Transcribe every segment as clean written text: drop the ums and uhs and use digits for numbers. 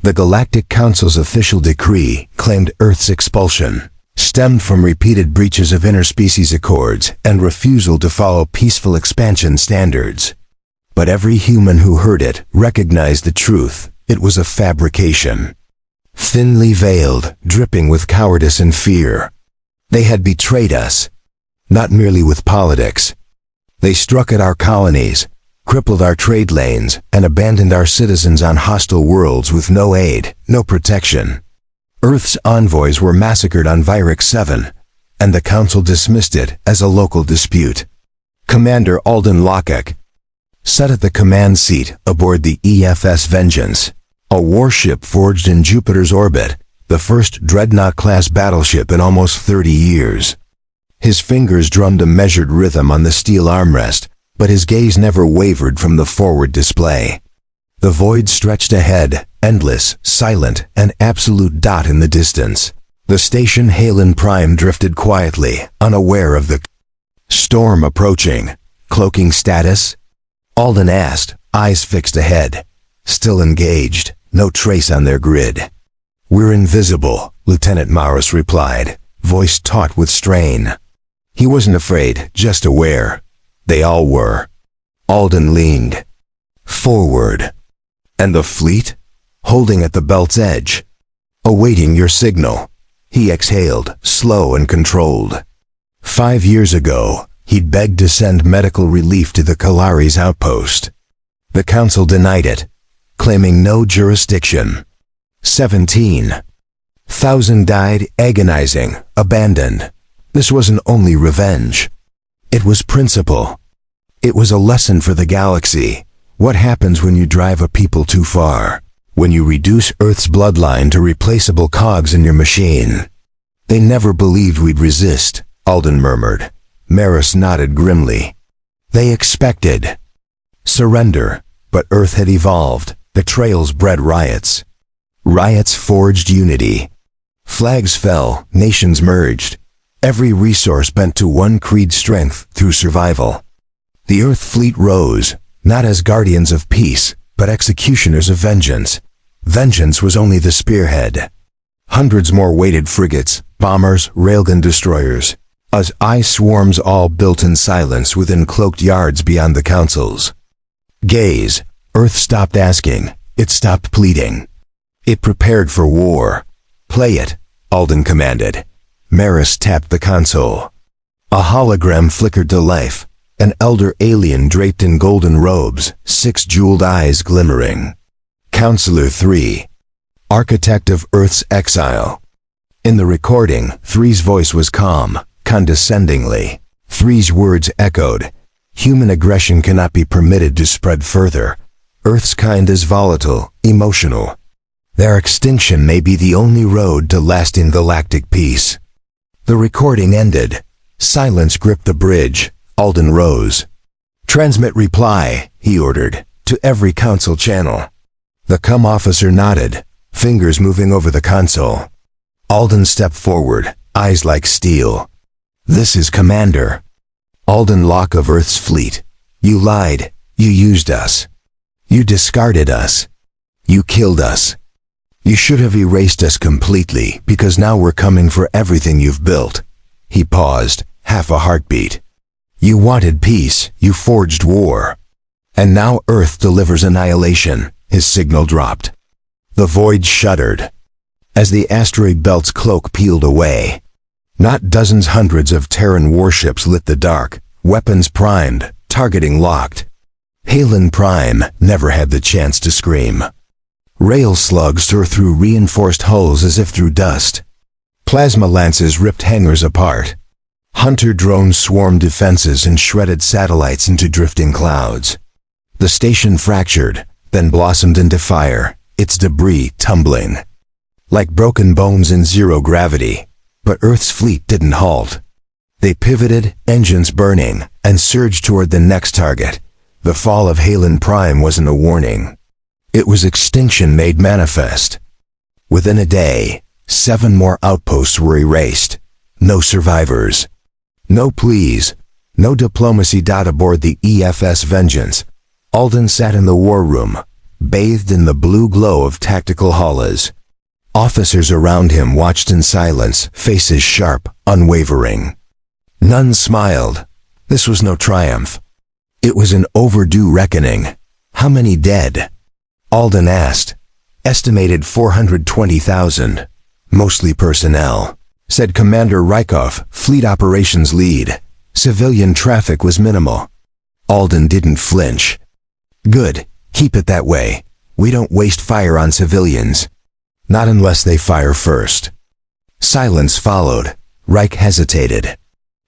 The Galactic Council's official decree claimed Earth's expulsion stemmed from repeated breaches of interspecies accords and refusal to follow peaceful expansion standards. But every human who heard it recognized the truth. It was a fabrication. Thinly veiled, dripping with cowardice and fear. They had betrayed us, not merely with politics. They struck at our colonies, crippled our trade lanes, and abandoned our citizens on hostile worlds with no aid, no protection. Earth's envoys were massacred on Vyrix 7, and the Council dismissed it as a local dispute. Commander Alden Lockett sat at the command seat aboard the EFS Vengeance, a warship forged in Jupiter's orbit, the first Dreadnought-class battleship in almost 30 years. His fingers drummed a measured rhythm on the steel armrest, but his gaze never wavered from the forward display. The void stretched ahead, endless, silent, an absolute dot in the distance. The station Halen Prime drifted quietly, unaware of the storm approaching. Cloaking status? Alden asked, eyes fixed ahead. Still engaged, no trace on their grid. "We're invisible," Lieutenant Maurus replied, voice taut with strain. He wasn't afraid, just aware. They all were. Alden leaned forward. "And the fleet?" "Holding at the belt's edge. Awaiting your signal." He exhaled, slow and controlled. 5 years ago, he'd begged to send medical relief to the Kalari's outpost. The Council denied it, claiming no jurisdiction. 17,000 died, agonizing, abandoned. This wasn't only revenge. It was principle. It was a lesson for the galaxy. What happens when you drive a people too far? When you reduce Earth's bloodline to replaceable cogs in your machine? "They never believed we'd resist," Alden murmured. Maris nodded grimly. "They expected surrender, but Earth had evolved. The trails bred riots. Riots forged unity. Flags fell, nations merged. Every resource bent to one creed: strength through survival. The Earth fleet rose, not as guardians of peace, but executioners of vengeance. Vengeance was only the spearhead. Hundreds more waited: frigates, bombers, railgun destroyers. As ice swarms, all built in silence within cloaked yards beyond the Council's gaze. Earth stopped asking. It stopped pleading. It prepared for war. "Play it," Alden commanded. Maris tapped the console. A hologram flickered to life. An elder alien draped in golden robes, 6 jeweled eyes glimmering. Counselor 3. Architect of Earth's exile. In the recording, 3's voice was calm, condescendingly. 3's words echoed. "Human aggression cannot be permitted to spread further. Earth's kind is volatile, emotional. Their extinction may be the only road to lasting galactic peace." The recording ended. Silence gripped the bridge. Alden rose. "Transmit reply," he ordered, "to every Council channel." The comm officer nodded, fingers moving over the console. Alden stepped forward, eyes like steel. "This is Commander Alden Locke of Earth's fleet. You lied. You used us. You discarded us. You killed us. You should have erased us completely, because now we're coming for everything you've built." He paused, half a heartbeat. "You wanted peace, you forged war. And now Earth delivers annihilation." His signal dropped. The void shuddered as the asteroid belt's cloak peeled away. Not dozens, hundreds of Terran warships lit the dark, weapons primed, targeting locked. Halen Prime never had the chance to scream. Rail slugs tore through reinforced hulls as if through dust. Plasma lances ripped hangars apart. Hunter drones swarmed defenses and shredded satellites into drifting clouds. The station fractured, then blossomed into fire, its debris tumbling like broken bones in zero gravity. But Earth's fleet didn't halt. They pivoted, engines burning, and surged toward the next target. The fall of Halen Prime wasn't a warning. It was extinction made manifest. Within a day, 7 more outposts were erased. No survivors. No pleas. No diplomacy. Aboard the EFS Vengeance, Alden sat in the war room, bathed in the blue glow of tactical hollas. Officers around him watched in silence, faces sharp, unwavering. None smiled. This was no triumph. It was an overdue reckoning. How many dead? Alden asked. Estimated 420,000. Mostly personnel, said Commander Rykov, Fleet Operations Lead. Civilian traffic was minimal. Alden didn't flinch. Good. Keep it that way. We don't waste fire on civilians. Not unless they fire first. Silence followed. Reich hesitated.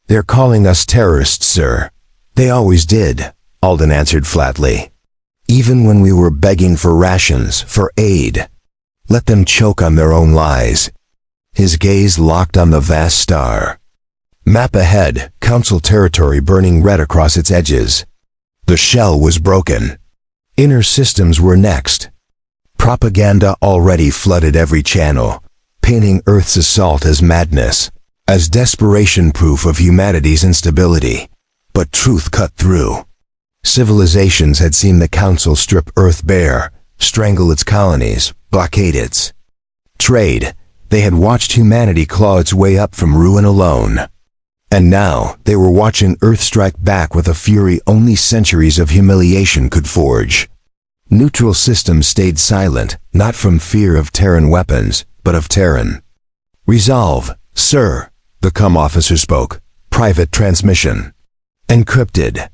They're calling us terrorists, sir. They always did, Alden answered flatly. Even when we were begging for rations, for aid. Let them choke on their own lies. His gaze locked on the vast star. Map ahead, Council territory burning red across its edges. The shell was broken. Inner systems were next. Propaganda already flooded every channel, painting Earth's assault as madness, as desperation proof of humanity's instability. But truth cut through. Civilizations had seen the Council strip Earth bare, strangle its colonies, blockade its trade. They had watched humanity claw its way up from ruin alone. And now they were watching Earth strike back with a fury only centuries of humiliation could forge. Neutral systems stayed silent, not from fear of Terran weapons, but of Terran. Resolve, sir, the comm officer spoke. Private transmission. Encrypted.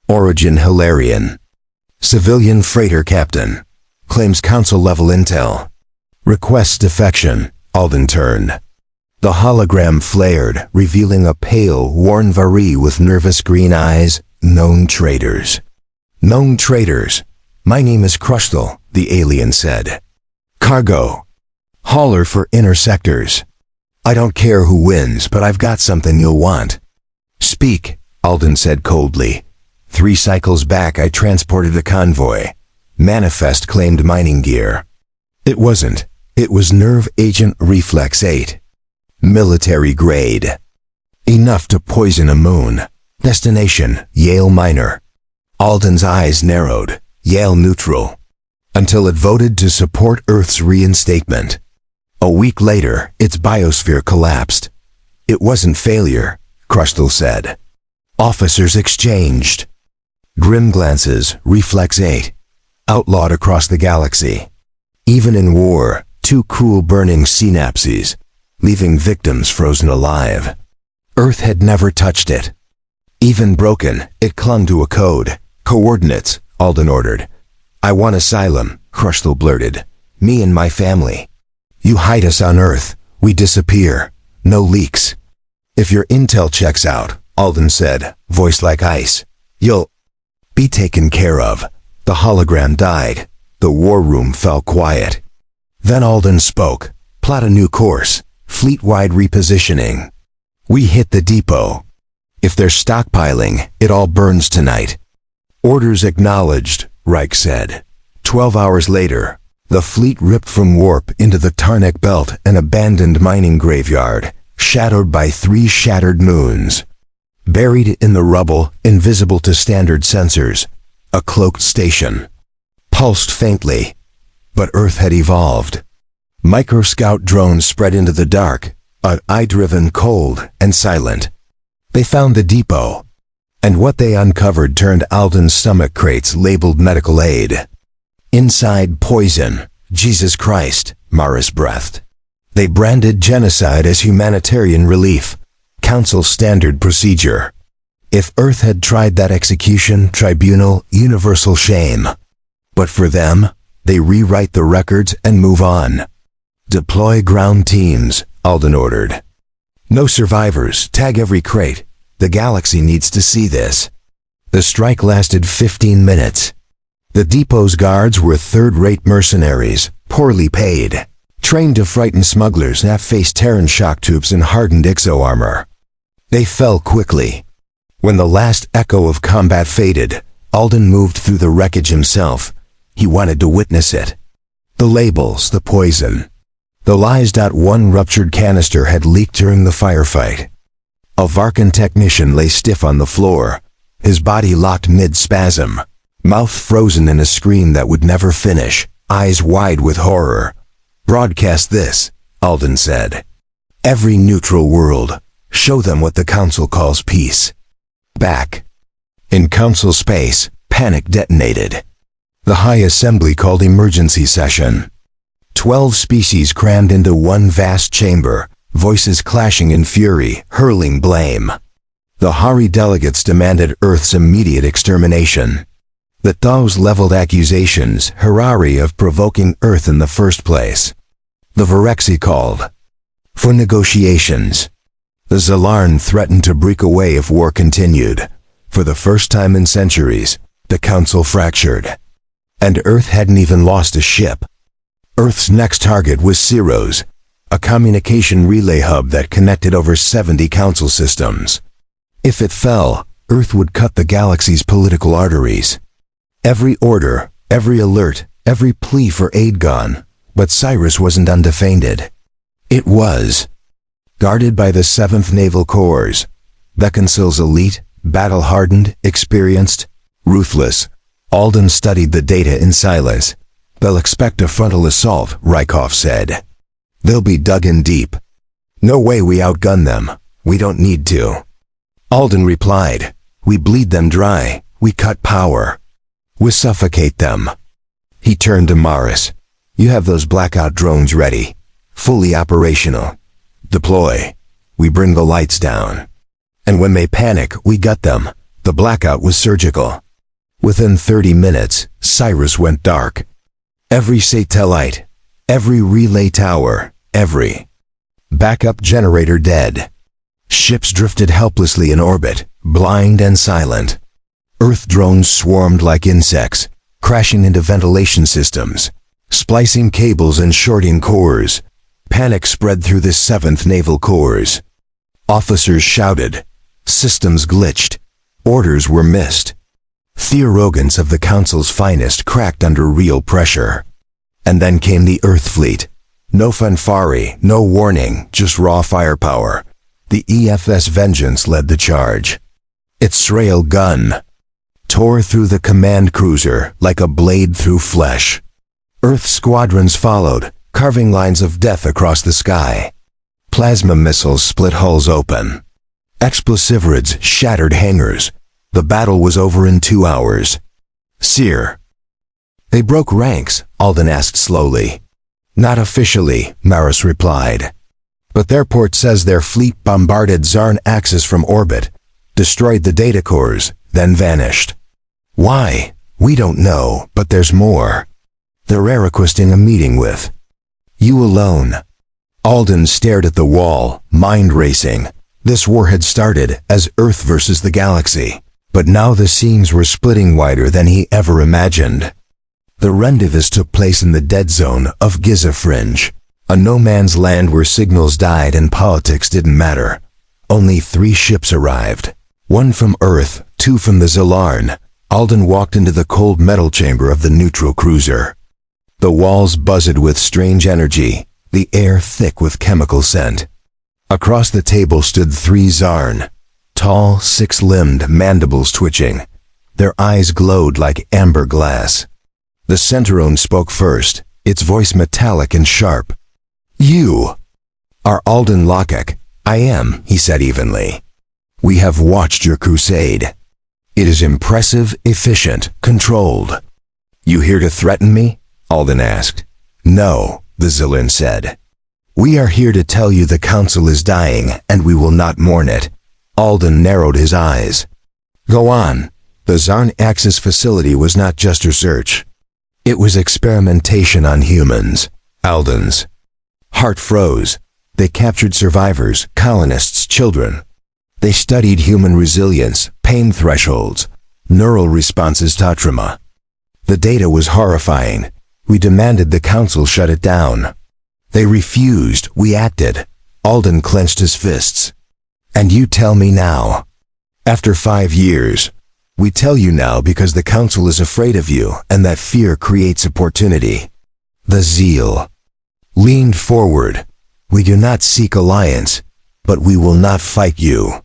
Origin Hilarion. Civilian freighter captain. Claims Council-level intel. Requests defection. Alden turned. The hologram flared, revealing a pale, worn Vari with nervous green eyes. Known traitors. Known traitors. My name is Crustal, the alien said. Cargo. Hauler for inner sectors. I don't care who wins, but I've got something you'll want. Speak, Alden said coldly. 3 cycles back I transported a convoy. Manifest claimed mining gear. It wasn't. It was Nerve Agent Reflex 8. Military grade. Enough to poison a moon. Destination, Yale Minor. Alden's eyes narrowed. Yale neutral. Until it voted to support Earth's reinstatement. A week later, its biosphere collapsed. It wasn't failure, Crustal said. Officers exchanged. Grim glances, Reflex 8. Outlawed across the galaxy. Even in war, 2 cruel burning synapses, leaving victims frozen alive. Earth had never touched it. Even broken, it clung to a code. Coordinates, Alden ordered. I want asylum, Crustal blurted. Me and my family. You hide us on Earth, we disappear. No leaks. If your intel checks out, Alden said, voice like ice, you'll be taken care of. The hologram died. The war room fell quiet. Then Alden spoke. Plot a new course. Fleet-wide repositioning. We hit the depot. If they're stockpiling, it all burns tonight. Orders acknowledged, Reich said. 12 hours later, the fleet ripped from warp into the Tarnak Belt, an abandoned mining graveyard, shadowed by 3 shattered moons. Buried in the rubble, invisible to standard sensors, a cloaked station. Pulsed faintly, but Earth had evolved. Micro-scout drones spread into the dark, eye-driven, cold, and silent. They found the depot, and what they uncovered turned Alden's stomach crates labeled medical aid. Inside, poison. Jesus Christ, Maris breathed. They branded genocide as humanitarian relief. Council standard procedure. If Earth had tried that execution, tribunal, universal shame. But for them, they rewrite the records and move on. Deploy ground teams, Alden ordered. No survivors, tag every crate. The galaxy needs to see this. The strike lasted 15 minutes. The depot's guards were third-rate mercenaries, poorly paid, trained to frighten smugglers that faced Terran shock troops in hardened exo-armor. They fell quickly. When the last echo of combat faded, Alden moved through the wreckage himself. He wanted to witness it. The labels, the poison. The lies. One ruptured canister had leaked during the firefight. A Varkan technician lay stiff on the floor, his body locked mid-spasm. Mouth frozen in a scream that would never finish, eyes wide with horror. "Broadcast this," Alden said. "Every neutral world. Show them what the Council calls peace." Back in Council space, panic detonated. The High Assembly called emergency session. 12 species crammed into one vast chamber, voices clashing in fury, hurling blame. The Hari delegates demanded Earth's immediate extermination. The Taos leveled accusations, Harari of provoking Earth in the first place. The Virexi called for negotiations. The Zalarn threatened to break away if war continued. For the first time in centuries, the Council fractured. And Earth hadn't even lost a ship. Earth's next target was Ceros, a communication relay hub that connected over 70 Council systems. If it fell, Earth would cut the galaxy's political arteries. Every order, every alert, every plea for aid gone, but Cyrus wasn't undefended. It was guarded by the 7th Naval Corps, the Council's elite, battle-hardened, experienced, ruthless. Alden studied the data in silence. "They'll expect a frontal assault," Rykov said. "They'll be dug in deep. No way we outgun them. We don't need to." Alden replied, "We bleed them dry. We cut power. We suffocate them." He turned to Morris. "You have those blackout drones ready. Fully operational. Deploy. We bring the lights down. And when they panic, we gut them." The blackout was surgical. Within 30 minutes, Cyrus went dark. Every satellite, every relay tower, every backup generator dead. Ships drifted helplessly in orbit, blind and silent. Earth drones swarmed like insects, crashing into ventilation systems, splicing cables and shorting cores. Panic spread through the 7th Naval Corps. Officers shouted. Systems glitched. Orders were missed. The arrogance of the Council's finest cracked under real pressure. And then came the Earth fleet. No fanfare, no warning, just raw firepower. The EFS Vengeance led the charge. Its rail gun tore through the command cruiser like a blade through flesh. Earth squadrons followed, carving lines of death across the sky. Plasma missiles split hulls open. Explosiverids shattered hangars. The battle was over in 2 hours. "Seer." "They broke ranks," Alden asked slowly. "Not officially," Maris replied. "But their port says their fleet bombarded Zarn Axis from orbit, destroyed the data cores, then vanished. Why? We don't know, but there's more. They're requesting a meeting with you alone." Alden stared at the wall, mind racing. This war had started as Earth versus the galaxy, but now the seams were splitting wider than he ever imagined. The rendezvous took place in the dead zone of Giza Fringe, a no-man's land where signals died and politics didn't matter. Only 3 ships arrived. 1 from Earth, 2 from the Zalarn. Alden walked into the cold metal chamber of the neutral cruiser. The walls buzzed with strange energy, the air thick with chemical scent. Across the table stood 3 Zarn, tall, 6-limbed, mandibles twitching. Their eyes glowed like amber glass. The Centurone spoke first, its voice metallic and sharp. "You are Alden Lockek." "I am," he said evenly. "We have watched your crusade. It is impressive, efficient, controlled." "You here to threaten me?" Alden asked. "No," the Zilin said. "We are here to tell you the Council is dying, and we will not mourn it." Alden narrowed his eyes. "Go on." The Zarn Axis facility was not just research. It was experimentation on humans, Alden's. Heart froze. They captured survivors, colonists, children. They studied human resilience, pain thresholds, neural responses to trauma. The data was horrifying. We demanded the Council shut it down. They refused. We acted. Alden clenched his fists. "And you tell me now?" "After 5 years. We tell you now because the Council is afraid of you, and that fear creates opportunity." The zeal leaned forward. "We do not seek alliance, but we will not fight you."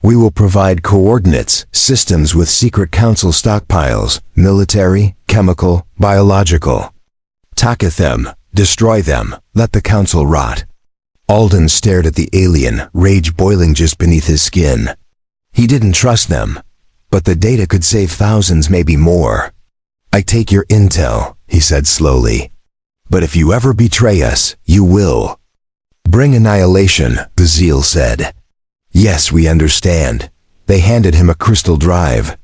We will provide coordinates, systems with secret council stockpiles, military, chemical, biological. Target them, destroy them, let the council rot. Alden stared at the alien, rage boiling just beneath his skin. He didn't trust them, but the data could save thousands, maybe more. I take your intel, he said slowly. But if you ever betray us, you will. Bring annihilation, the Zeal said. Yes, we understand. They handed him a crystal drive.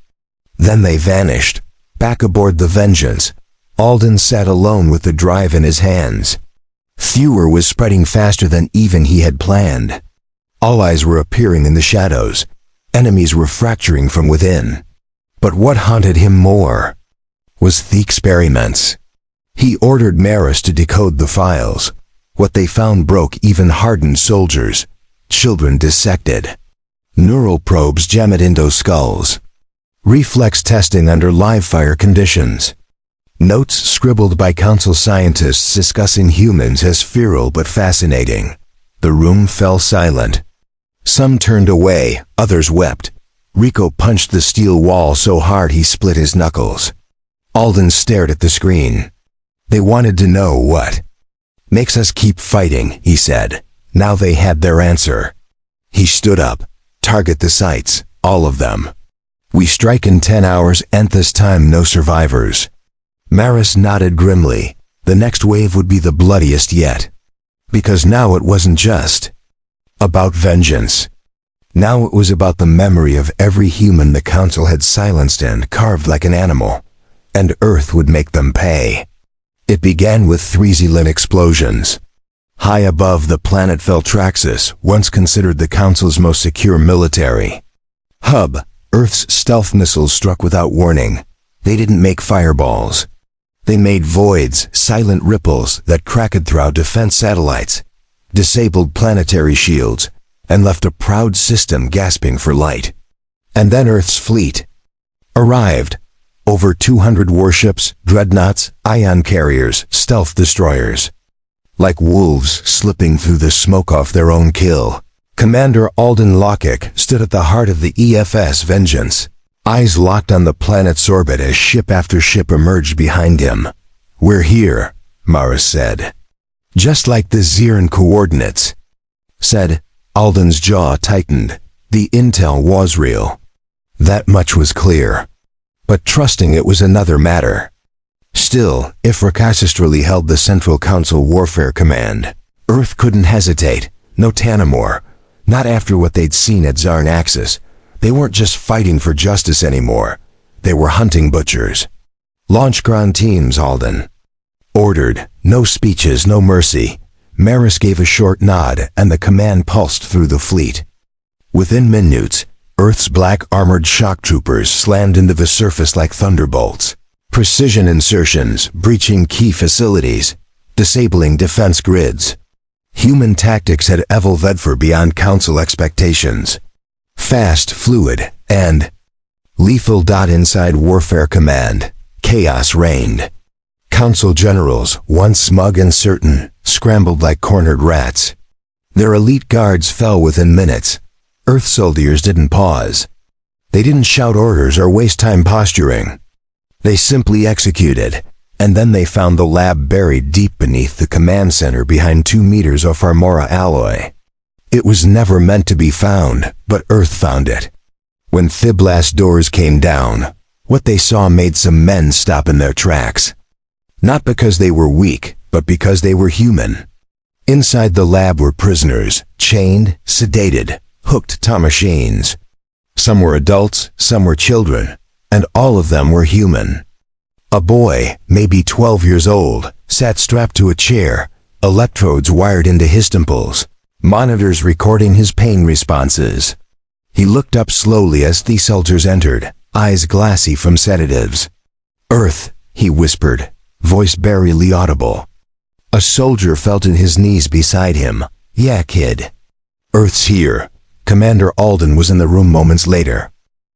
Then they vanished. Back aboard the Vengeance, Alden sat alone with the drive in his hands. Fewer was spreading faster than even he had planned. All eyes were appearing in the shadows. Enemies were fracturing from within. But what haunted him more was the experiments. He ordered Maris to decode the files. What they found broke even hardened soldiers. Children dissected. Neural probes jammed into skulls. Reflex testing under live fire conditions. Notes scribbled by council scientists discussing humans as feral but fascinating. The room fell silent. Some turned away, others wept. Rico punched the steel wall so hard he split his knuckles. Alden stared at the screen. They wanted to know what makes us keep fighting, he said. Now they had their answer. He stood up. Target the sites, all of them. We strike in 10 hours and this time no survivors. Maris nodded grimly. The next wave would be the bloodiest yet. Because now it wasn't just about vengeance. Now it was about the memory of every human the council had silenced and carved like an animal. And Earth would make them pay. It began with 3 Zealand explosions. High above the planet fell Traxxas, once considered the council's most secure military hub. Earth's stealth missiles struck without warning. They didn't make fireballs. They made voids, silent ripples that cracked through defense satellites, disabled planetary shields, and left a proud system gasping for light. And then Earth's fleet arrived. Over 200 warships, dreadnoughts, ion carriers, stealth destroyers. Like wolves slipping through the smoke off their own kill. Commander Alden Lockett stood at the heart of the EFS Vengeance, eyes locked on the planet's orbit as ship after ship emerged behind him. We're here, Maris said. Just like the Zeran coordinates, said. Alden's jaw tightened. The intel was real. That much was clear. But trusting it was another matter. Still, if Rakasastrali held the Central Council Warfare Command, Earth couldn't hesitate. No Tanamor. Not after what they'd seen at Zarnaxis. They weren't just fighting for justice anymore. They were hunting butchers. Launch ground teams, Alden ordered. No speeches, no mercy. Maris gave a short nod, and the command pulsed through the fleet. Within minutes, Earth's black armored shock troopers slammed into the surface like thunderbolts. Precision insertions, breaching key facilities, disabling defense grids. Human tactics had evolved beyond council expectations. Fast, fluid, and lethal. Inside Warfare Command, chaos reigned. Council generals, once smug and certain, scrambled like cornered rats. Their elite guards fell within minutes. Earth soldiers didn't pause. They didn't shout orders or waste time posturing. They simply executed, and then they found the lab buried deep beneath the command center behind 2 meters of Armora alloy. It was never meant to be found, but Earth found it. When Thiblas doors came down, what they saw made some men stop in their tracks. Not because they were weak, but because they were human. Inside the lab were prisoners, chained, sedated, hooked to machines. Some were adults, some were children, and all of them were human. A boy, maybe 12 years old, sat strapped to a chair, electrodes wired into his temples, monitors recording his pain responses. He looked up slowly as the soldiers entered, eyes glassy from sedatives. "Earth," he whispered, voice barely audible. A soldier felt in his knees beside him. "Yeah, kid. Earth's here." Commander Alden was in the room moments later.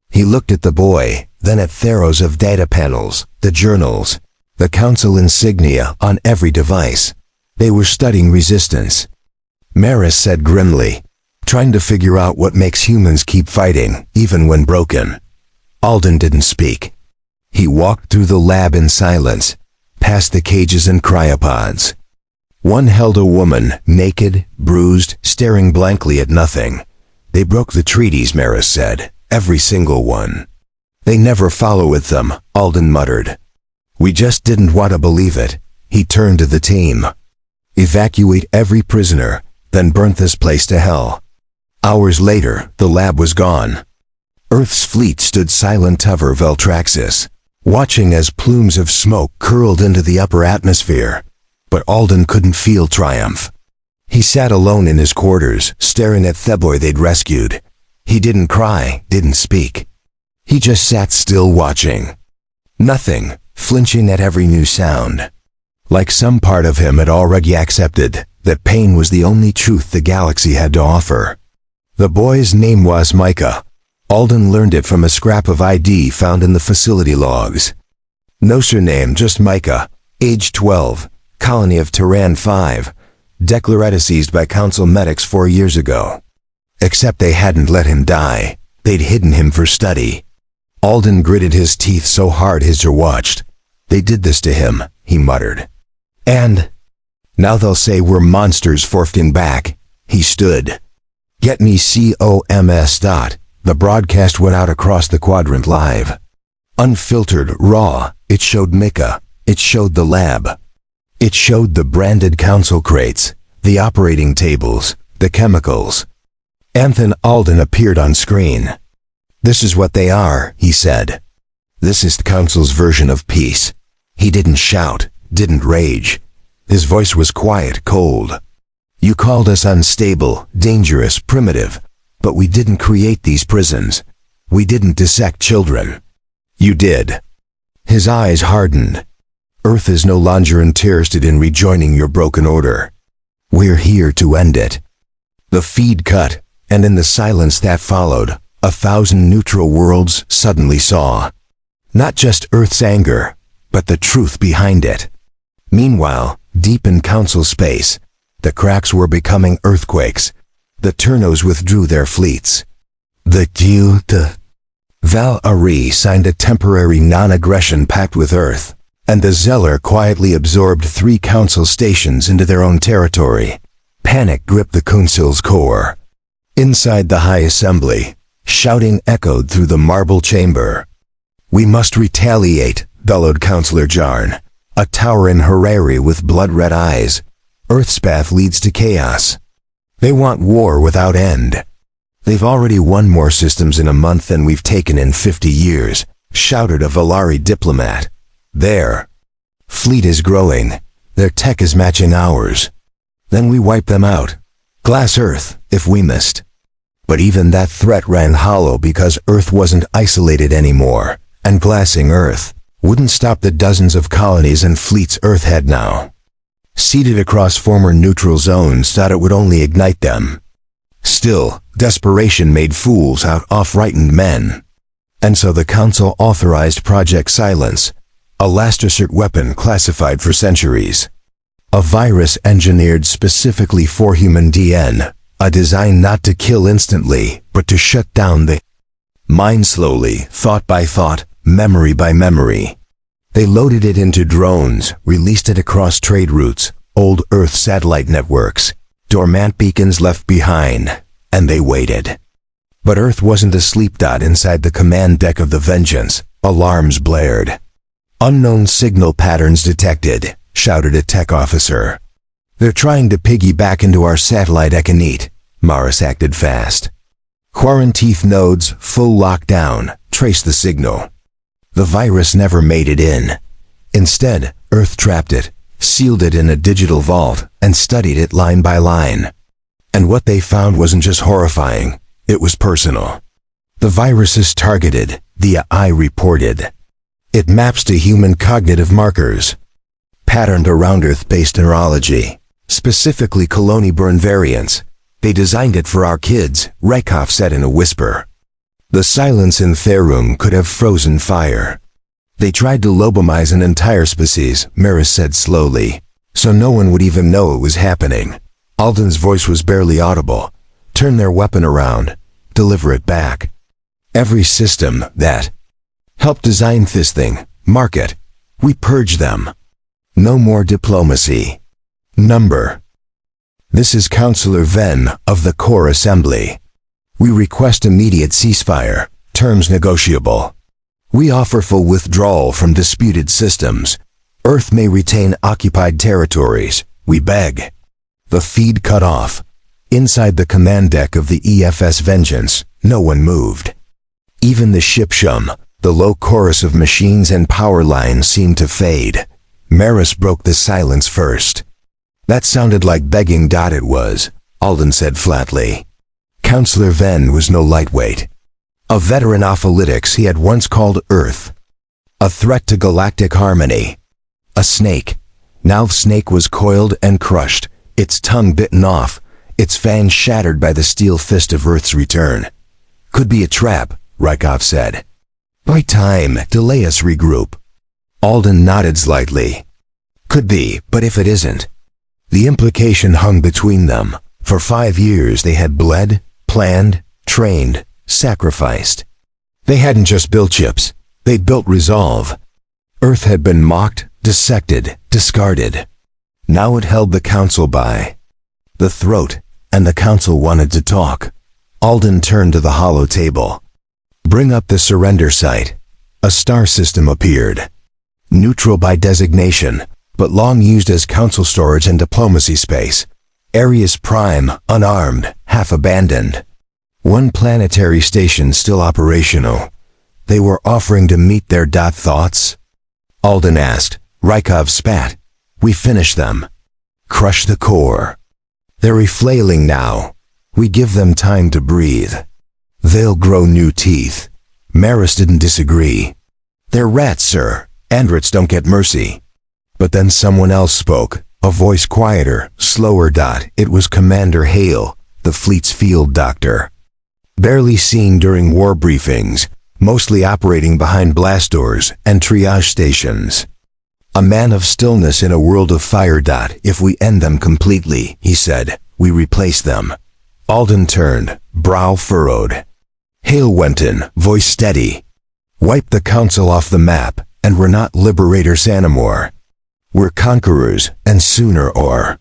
He looked at the boy, then at throws of data panels, the journals, the council insignia on every device. They were studying resistance. Maris said grimly, trying to figure out what makes humans keep fighting, even when broken. Alden didn't speak. He walked through the lab in silence, past the cages and cryopods. One held a woman, naked, bruised, staring blankly at nothing. They broke the treaties, Maris said. Every single one. They never follow with them, Alden muttered. We just didn't want to believe it. He turned to the team. Evacuate every prisoner, then burn this place to hell. Hours later, the lab was gone. Earth's fleet stood silent over Veltraxis, watching as plumes of smoke curled into the upper atmosphere. But Alden couldn't feel triumph. He sat alone in his quarters, staring at Theboy they'd rescued. He didn't cry, didn't speak. He just sat still watching. Nothing, flinching at every new sound. Like some part of him had already accepted that pain was the only truth the galaxy had to offer. The boy's name was Micah. Alden learned it from a scrap of ID found in the facility logs. No surname, just Micah, age 12, colony of Terran 5, declared seized by Council medics 4 years ago. Except they hadn't let him die. They'd hidden him for study. Alden gritted his teeth so hard his jaw watched. They did this to him, he muttered. And now they'll say we're monsters forfeiting back. He stood. Get me COMS. The broadcast went out across the quadrant live. Unfiltered, raw, it showed Micah. It showed the lab. It showed the branded council crates, the operating tables, the chemicals. And then Alden appeared on screen. This is what they are, he said. This is the council's version of peace. He didn't shout, didn't rage. His voice was quiet, cold. You called us unstable, dangerous, primitive, but we didn't create these prisons. We didn't dissect children. You did. His eyes hardened. Earth is no longer interested in rejoining your broken order. We're here to end it. The feed cut, and in the silence that followed, 1,000 neutral worlds suddenly saw. Not just Earth's anger, but the truth behind it. Meanwhile, deep in council space, the cracks were becoming earthquakes. The Turnos withdrew their fleets. The Val-Ari signed a temporary non-aggression pact with Earth, and the Zeller quietly absorbed 3 council stations into their own territory. Panic gripped the council's core. Inside the High Assembly, shouting echoed through the marble chamber. We must retaliate, bellowed Councillor Jarn, a towering Harari with blood-red eyes. Earth's path leads to chaos. They want war without end. They've already won more systems in a month than we've taken in 50 years, shouted a Valari diplomat. Their fleet is growing. Their tech is matching ours. Then we wipe them out. Glass Earth, if we missed. But even that threat rang hollow because Earth wasn't isolated anymore, and glassing Earth wouldn't stop the dozens of colonies and fleets Earth had now. Seated across former neutral zones thought it would only ignite them. Still, desperation made fools out of frightened men. And so the Council authorized Project Silence, a last resort weapon classified for centuries. A virus engineered specifically for human DN, a design not to kill instantly, but to shut down the mind slowly, thought by thought, memory by memory. They loaded it into drones, released it across trade routes, old Earth satellite networks, dormant beacons left behind, and they waited. But Earth wasn't asleep. Inside the command deck of the Vengeance, alarms blared. Unknown signal patterns detected, shouted a tech officer. They're trying to piggyback into our satellite Ekanite. Maris acted fast. Quarantine nodes, full lockdown, trace the signal. The virus never made it in. Instead, Earth trapped it, sealed it in a digital vault, and studied it line by line. And what they found wasn't just horrifying, it was personal. The virus is targeted, the AI reported. It maps to human cognitive markers, patterned around Earth-based neurology, specifically colony-burn variants. They designed it for our kids, Rykov said in a whisper. The silence in Therum could have frozen fire. They tried to lobotomize an entire species, Maris said slowly, so no one would even know it was happening. Alden's voice was barely audible. turn their weapon around, deliver it back. Every system that helped design this thing, mark it. We purge them. No more diplomacy. Number. This is Counselor Ven of the Core Assembly. We request immediate ceasefire, terms negotiable. We offer full withdrawal from disputed systems. Earth may retain occupied territories. We beg. The feed cut off. Inside the command deck of the EFS Vengeance, no one moved. Even the ship shum, the low chorus of machines and power lines seemed to fade. Maris broke the silence first. That sounded like begging. It was, Alden said flatly. Counselor Ven was no lightweight. A veteran of politics, he had once called Earth a threat to galactic harmony. A snake. Now the snake was coiled and crushed, its tongue bitten off, its fangs shattered by the steel fist of Earth's return. Could be a trap, Rykov said. By time, delay us regroup. Alden nodded slightly. Could be, but if it isn't? The implication hung between them. For 5 years they had bled, planned, trained, sacrificed. They hadn't just built ships, they'd built resolve. Earth had been mocked, dissected, discarded. Now it held the Council by the throat, and the Council wanted to talk. Alden turned to the hollow table. Bring up the surrender site. A star system appeared. Neutral by designation, but long used as Council storage and diplomacy space. Arius Prime, unarmed, half abandoned. One planetary station still operational. They were offering to meet their thoughts? Alden asked. Rykov spat. We finish them. Crush the core. They're reflailing now. We give them time to breathe. They'll grow new teeth. Maris didn't disagree. They're rats, sir. Andrits don't get mercy. But then someone else spoke, a voice quieter, slower. It was Commander Hale, the fleet's field doctor. Barely seen during war briefings, mostly operating behind blast doors and triage stations. A man of stillness in a world of fire. If we end them completely, he said, we replace them. Alden turned, brow furrowed. Hale went in, voice steady. Wipe the Council off the map, and we're not liberators anymore. We're conquerors, and sooner or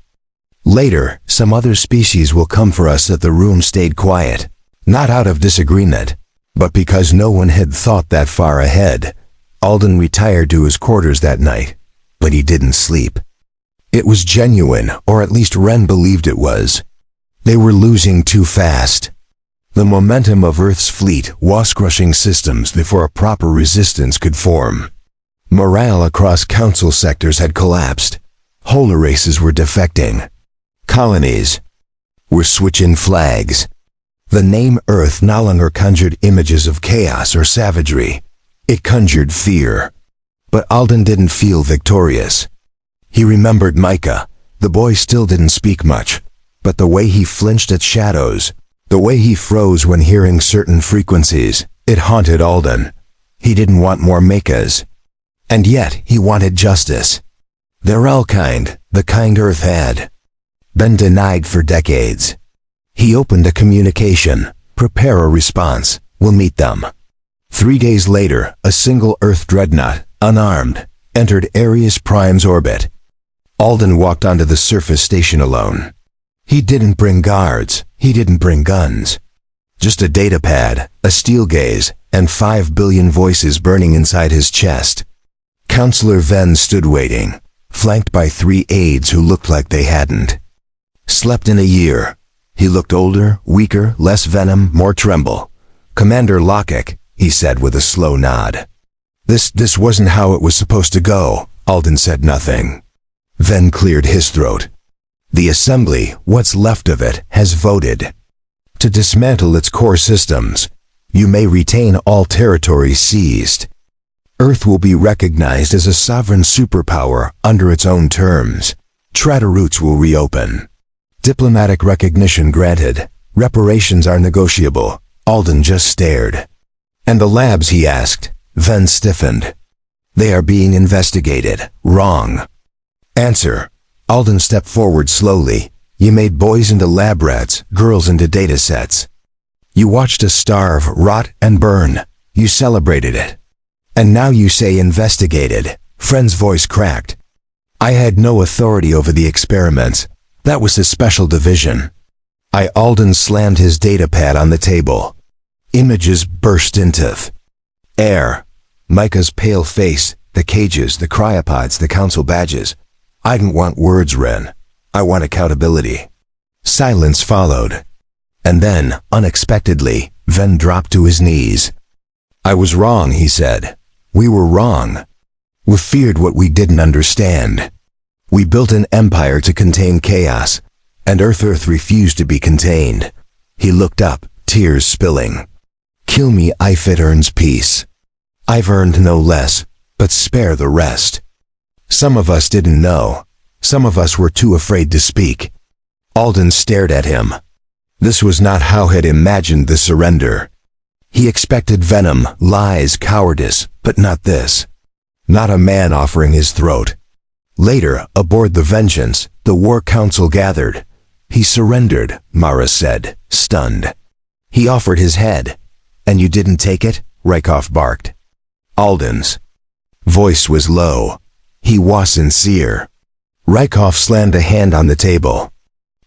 later, some other species will come for us. That the room stayed quiet, not out of disagreement, but because no one had thought that far ahead. Alden retired to his quarters that night, but he didn't sleep. It was genuine, or at least Ren believed it was. They were losing too fast. The momentum of Earth's fleet was crushing systems before a proper resistance could form. Morale across Council sectors had collapsed. Whole races were defecting. Colonies were switching flags. The name Earth no longer conjured images of chaos or savagery. It conjured fear. But Alden didn't feel victorious. He remembered Micah. The boy still didn't speak much, but the way he flinched at shadows, the way he froze when hearing certain frequencies, it haunted Alden. He didn't want more Micahs. And yet, he wanted justice. Their Elkind, the kind Earth had been denied for decades. He opened a communication. Prepare a response. We'll meet them. 3 days later, a single Earth dreadnought, unarmed, entered Arius Prime's orbit. Alden walked onto the surface station alone. He didn't bring guards. He didn't bring guns. Just a datapad, a steel gaze, and 5 billion voices burning inside his chest. Counselor Ven stood waiting, flanked by 3 aides who looked like they hadn't slept in a year. He looked older, weaker, less venom, more tremble. Commander Lockett, he said with a slow nod. This wasn't how it was supposed to go. Alden said nothing. Ven cleared his throat. The Assembly, what's left of it, has voted to dismantle its core systems. You may retain all territories seized. Earth will be recognized as a sovereign superpower under its own terms. Trader routes will reopen. Diplomatic recognition granted. Reparations are negotiable. Alden just stared. And the labs, he asked. Ven stiffened. They are being investigated. Wrong. Answer. Alden stepped forward slowly. You made boys into lab rats, girls into data sets. You watched us starve, rot, and burn. You celebrated it. And now you say investigated. Friend's voice cracked. I had no authority over the experiments. That was his special division. Alden slammed his datapad on the table. Images burst into air. Micah's pale face, the cages, the cryopods, the council badges. I didn't want words, Ren. I want accountability. Silence followed. And then, unexpectedly, Ven dropped to his knees. I was wrong, he said. We were wrong. We feared what we didn't understand. We built an empire to contain chaos, and Earth refused to be contained. He looked up, tears spilling. Kill me if it earns peace. I've earned no less, but spare the rest. Some of us didn't know. Some of us were too afraid to speak. Alden stared at him. This was not how he'd imagined the surrender. He expected venom, lies, cowardice, but not this. Not a man offering his throat. Later, aboard the Vengeance, the War Council gathered. He surrendered, Mara said, stunned. He offered his head. And you didn't take it? Rykov barked. Alden's voice was low. He was sincere. Rykov slammed a hand on the table.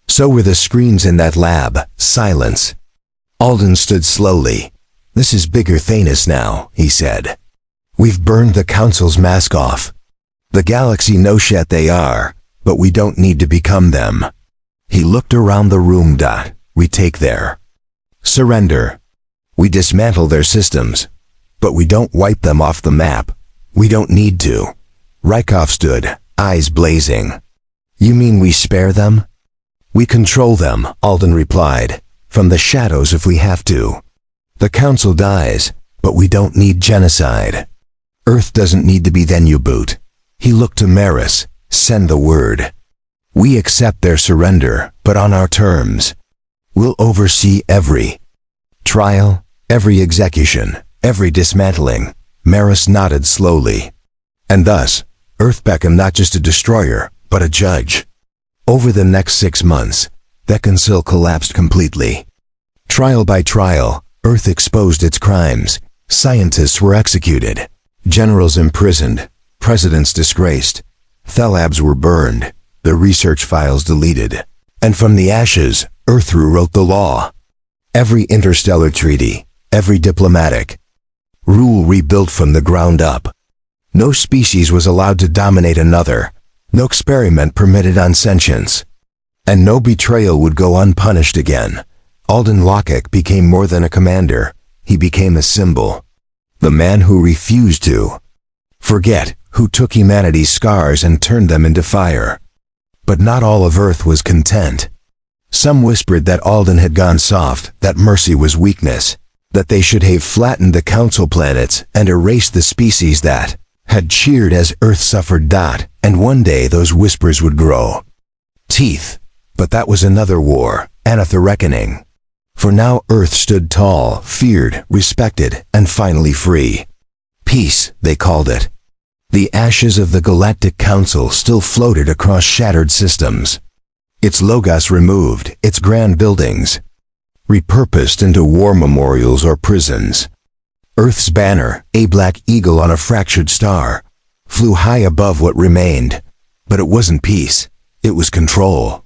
So were the screens in that lab. Silence. Alden stood slowly. This is bigger Thanos now, he said. We've burned the Council's mask off. The galaxy knows shit they are, but we don't need to become them. He looked around the room. We take their surrender. We dismantle their systems, but we don't wipe them off the map. We don't need to. Rykov stood, eyes blazing. You mean we spare them? We control them, Alden replied, from the shadows if we have to. The Council dies, but we don't need genocide. Earth doesn't need to be then you boot. He looked to Maris. Send the word. We accept their surrender, but on our terms. We'll oversee every trial, every execution, every dismantling. Maris nodded slowly. And thus, Earth became not just a destroyer, but a judge. Over the next 6 months, the Council collapsed completely. Trial by trial, Earth exposed its crimes. Scientists were executed. Generals imprisoned. Presidents disgraced. Thalabs were burned. The research files deleted. And from the ashes, Earth rewrote the law. Every interstellar treaty, every diplomatic rule rebuilt from the ground up. No species was allowed to dominate another. No experiment permitted on sentience. And no betrayal would go unpunished again. Alden Lockett became more than a commander. He became a symbol. The man who refused to forget, who took humanity's scars and turned them into fire. But not all of Earth was content. Some whispered that Alden had gone soft, that mercy was weakness, that they should have flattened the Council planets and erased the species that had cheered as Earth suffered. And one day those whispers would grow teeth. But that was another war, and the reckoning. For now Earth stood tall, feared, respected, and finally free. Peace, they called it. The ashes of the Galactic Council still floated across shattered systems. Its logos removed, its grand buildings repurposed into war memorials or prisons. Earth's banner, a black eagle on a fractured star, flew high above what remained. But it wasn't peace, it was control.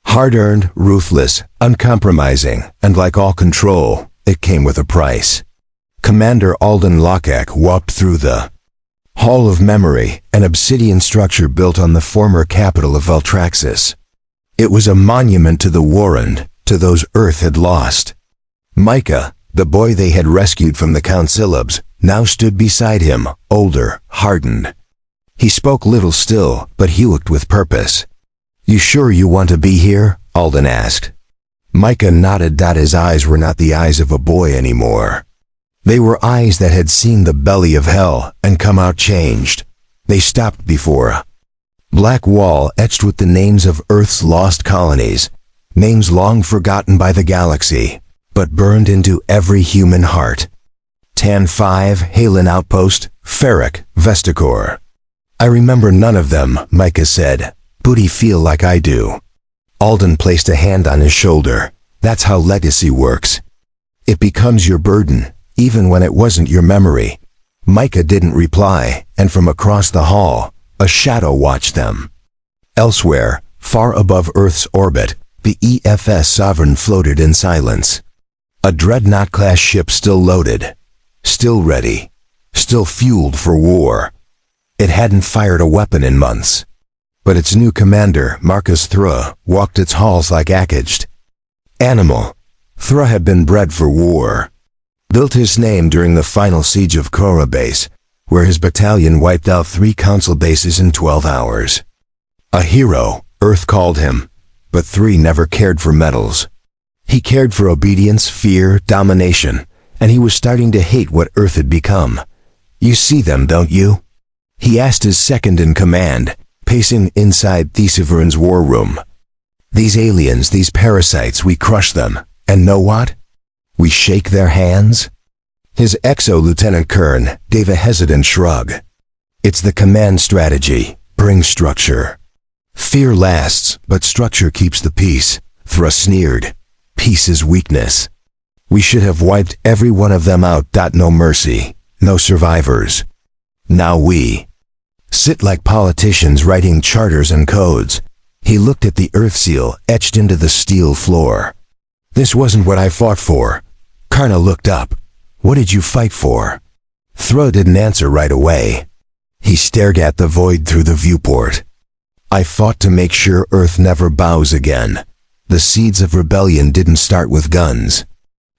Hard-earned, ruthless, uncompromising, and like all control, it came with a price. Commander Alden Lockett walked through the Hall of Memory, an obsidian structure built on the former capital of Valtraxis. It was a monument to the warrant, to those Earth had lost. Micah, the boy they had rescued from the Councilabs, now stood beside him, older, hardened. He spoke little still, but he looked with purpose. You sure you want to be here? Alden asked. Micah nodded. His eyes were not the eyes of a boy anymore. They were eyes that had seen the belly of hell and come out changed. They stopped before a black wall etched with the names of Earth's lost colonies, names long forgotten by the galaxy, but burned into every human heart. Tan 5, Halen Outpost, Ferric, Vesticor. I remember none of them, Micah said. But he feel like I do. Alden placed a hand on his shoulder. That's how legacy works. It becomes your burden, even when it wasn't your memory. Micah didn't reply, and from across the hall, a shadow watched them. Elsewhere, far above Earth's orbit, the EFS Sovereign floated in silence. A dreadnought-class ship still loaded, still ready, still fueled for war. It hadn't fired a weapon in months. But its new commander, Marcus Thra, walked its halls like Akaged. Animal, Thra had been bred for war. Built his name during the final siege of Korra Base, where his battalion wiped out 3 Council bases in 12 hours. A hero, Earth called him, but 3 never cared for medals. He cared for obedience, fear, domination, and he was starting to hate what Earth had become. You see them, don't you? He asked his second-in-command, pacing inside Thesiverin's war room. These aliens, these parasites, we crush them, and know what? We shake their hands? His exo-lieutenant Kern gave a hesitant shrug. It's the command strategy, bring structure. Fear lasts, but structure keeps the peace, Thra sneered. Peace is weakness. We should have wiped every one of them out. No mercy, no survivors. Now we sit like politicians writing charters and codes. He looked at the Earth seal etched into the steel floor. This wasn't what I fought for. Karna looked up. What did you fight for? Thra didn't answer right away. He stared at the void through the viewport. I fought to make sure Earth never bows again. The seeds of rebellion didn't start with guns.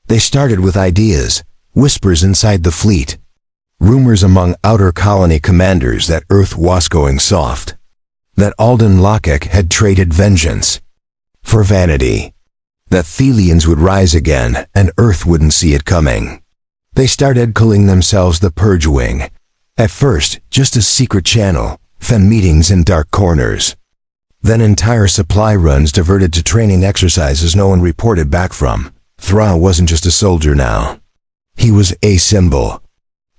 They started with ideas, whispers inside the fleet, rumors among outer colony commanders that Earth was going soft, that Alden Lockek had traded vengeance for vanity, that Thelians would rise again and Earth wouldn't see it coming. They started calling themselves the Purge Wing. At first, just a secret channel, then meetings in dark corners. Then entire supply runs diverted to training exercises no one reported back from. Thra wasn't just a soldier now. He was a symbol.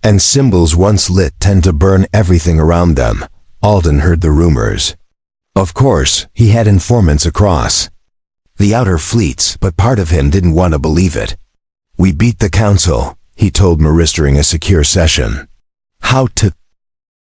And symbols once lit tend to burn everything around them. Alden heard the rumors. Of course, he had informants across the outer fleets, but part of him didn't want to believe it. We beat the Council, he told Maris during a secure session. How to